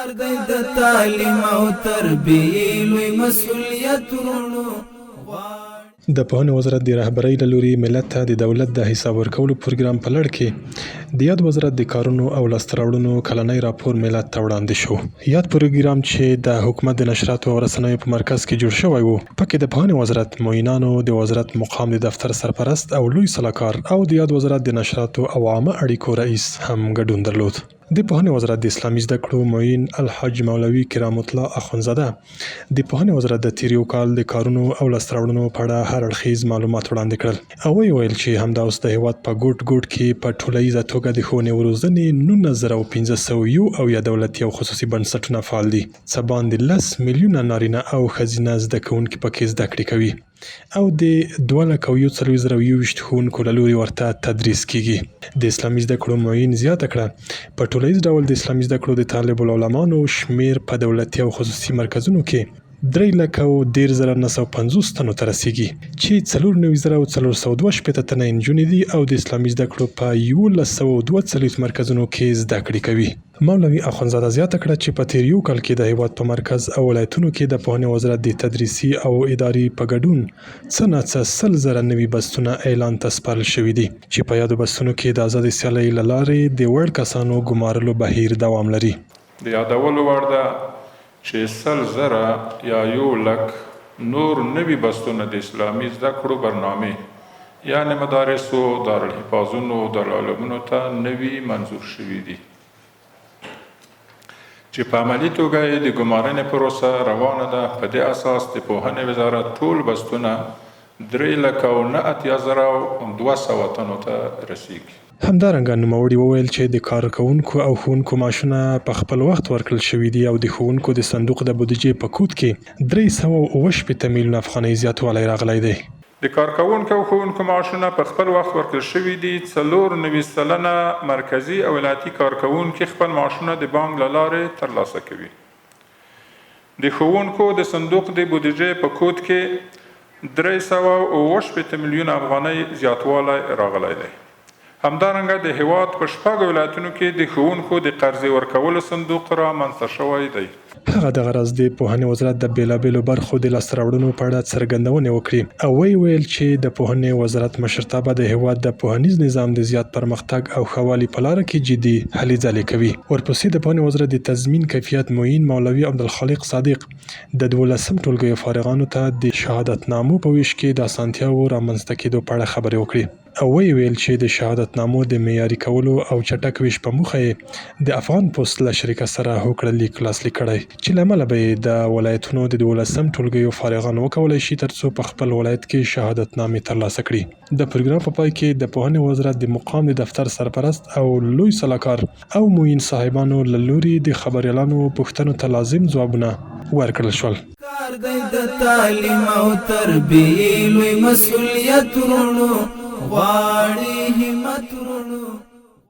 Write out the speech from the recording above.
کار دی د تعلیم او تربیې لوی مسؤلیت ورونو د پوهنې وزارت د رهبرۍ له لوري ملت ته د دولت د حساب ورکولو پروګرام په لړ کې د یاد وزارت د کارونو او لاسته راوړنو کلنی راپور ملت ته وړاندې شو. یاد پروګرام چې د حکومت د نشراتو او رسنیو په مرکز کې جوړ شوی و، پکې د پوهنې وزارت معینانو، د وزارت مقام د دفتر سرپرست او لوی سلاکار او د یاد وزارت د نشراتو او عامه اړیکو رئیس هم ګډون درلود. د پوهنې وزارت د اسلامي زده کړو معین الحاج مولوي کرام الله اخونزاده د پوهنې وزارت د تیریو کال د کارونو او لاسته راوړنو په اړه هر اړخیز معلومات وړاندې کړل او ویل چې همدا اوس د هیواد په ګوټ ګوټ کې په ټولیزه توګه د ښوونې او روزنې 19,501 او یا دولتي او خصوصي بنسټونه فعال دي، څه باندې 10 میلیونه نارینه او ښځینه زده کوونکي پکې زده کړې کوي او د 2,41,020 ښوونکو له لوري ورته تدریس کیږي. د اسلامي زده کړو معین زیاته کړه په ټولیز ډول د اسلامي زده کړو د طالب العلمانو شمیر په دولتي او خصوصي مرکزونو کې 3,13,950 تنو ته رسیږي چې 94,422 تنه نجونې دي او د اسلامي زده کړو په 1,142 مرکزونو کې زده کړې کوي. مولوي اخونزاده زیاته کړه چې په تیر یو کال کې د هیواد په مرکز او ولایتونو کې د پوهنې وزارت د تدریسي او اداري په ګډون څه ناڅه 100,000 نوي بستونه اعلان ته سپارل شوي دي چې په یادو بستونو کې د ازادې سیالۍ له لارې د وړ کسانو ګمارلو بهیر دوام لري. د یادولو وړ ده چې 100,000 یا 100,000 نور نوي بستونه د اسلامي زده کړو برنامې یعنی مدارسو، دارالحفاظونو، دارالعلومونو ته نوي منظور شوي دي چې په عملي توګه یې د ګمارنې پروسه روانه ده. په دې اساس د پوهنې وزارت ټول بستونه 3,89,200 تنو ته رسیږي. همدارنګه نوموړي وویل چې د کارکوونکو او ښوونکو معاشونه په خپل وخت ورکړل شوي دي او د ښوونکو د صندوق د بودیجې په کود کې 368 میلیونه افغانۍ زیاتوالی راغلی دی. د کارکوونکو او ښوونکو معاشونه په خپل وخت ورکړل شوي دي. 94% مرکزي او ولایتي کارکوونکي خپل معاشونه د بانک له لارې ترلاسه کوي. د ښوونکو د صندوق د بودیجې په کود کې 368 میلیونه افغانۍ زیاتوالی راغلی دی. همدارنګه د هیواد په 6 ولایتونو کې د ښوونکو د قرضې ورکولو صندوق رامنځته شوی دی. هغه د غرض د پوهنې وزارت د بیلابیلو برخو د لاسته راوړنو په اړه څرګندونې وکړي او ویل چې د پوهنې وزارت مشرتابه د هیواد د پوهنیز نظام د زیات پرمختګ او ښه والي په لاره کې جدي هلې ځلې کوي. ورپسې د پوهنې وزارت د تضمین کیفیت معین مولوي عبدالخالق صادق د 12 ټولګیو فارغانو ته د شهادتنامو په ویش کې د اسانتیاوو رامنځته کېدو په اړه خبرې وکړي او ویل چې د شهادتنامو د معیاري کولو او چټک ویش په موخه یې د افغان پوسټ له شرکت سره هوکړه لیک لاسلیک کړی چې له امله به د ولایتونو د 12 ټولګیو فارغان وکولی شي ترڅو په خپل ولایت کې شهادتنامې ترلاسه کړي. د پروګرام په پای کې د پوهنې وزارت د مقام د دفتر سرپرست او لوی سلاکار او معین صاحبانو له لوري د خبریالانو پوښتنو ته لازم ځوابونه ورکړل شول. کار دی د تعلیم او تربیې لوی مسؤلیت ورونو غواړي